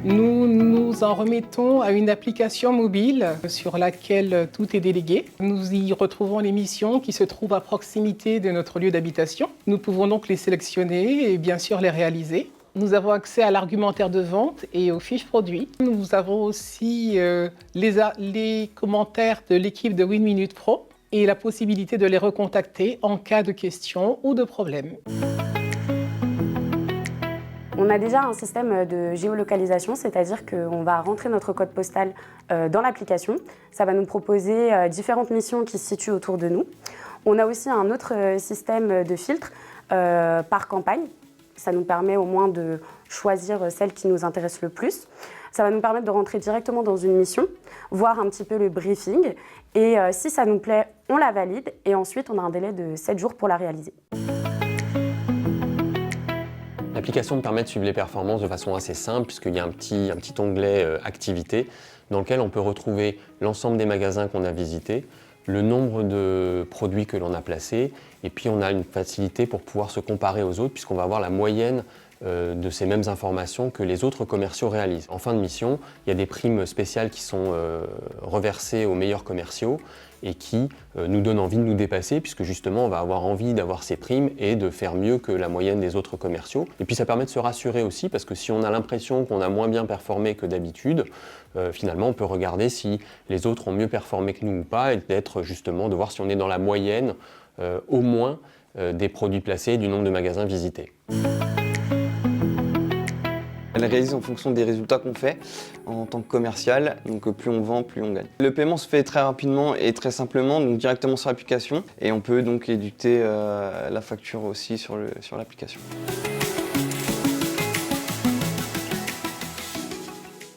Nous nous en remettons à une application mobile sur laquelle tout est délégué. Nous y retrouvons les missions qui se trouvent à proximité de notre lieu d'habitation. Nous pouvons donc les sélectionner et bien sûr les réaliser. Nous avons accès à l'argumentaire de vente et aux fiches produits. Nous avons aussi les commentaires de l'équipe de WinMinute Pro et la possibilité de les recontacter en cas de questions ou de problèmes. On a déjà un système de géolocalisation, c'est-à-dire qu'on va rentrer notre code postal dans l'application. Ça va nous proposer différentes missions qui se situent autour de nous. On a aussi un autre système de filtre par campagne. Ça nous permet au moins de choisir celle qui nous intéresse le plus. Ça va nous permettre de rentrer directement dans une mission, voir un petit peu le briefing. Et si ça nous plaît, on la valide. Et ensuite, on a un délai de 7 jours pour la réaliser. L'application me permet de suivre les performances de façon assez simple puisqu'il y a un petit onglet activité dans lequel on peut retrouver l'ensemble des magasins qu'on a visités, le nombre de produits que l'on a placés et puis on a une facilité pour pouvoir se comparer aux autres puisqu'on va avoir la moyenne de ces mêmes informations que les autres commerciaux réalisent. En fin de mission, il y a des primes spéciales qui sont reversées aux meilleurs commerciaux et qui nous donnent envie de nous dépasser puisque justement on va avoir envie d'avoir ces primes et de faire mieux que la moyenne des autres commerciaux. Et puis ça permet de se rassurer aussi parce que si on a l'impression qu'on a moins bien performé que d'habitude, finalement on peut regarder si les autres ont mieux performé que nous ou pas et de voir si on est dans la moyenne au moins des produits placés et du nombre de magasins visités. Elle réalise en fonction des résultats qu'on fait en tant que commercial, donc plus on vend, plus on gagne. Le paiement se fait très rapidement et très simplement, donc directement sur l'application, et on peut donc éditer la facture aussi sur l'application.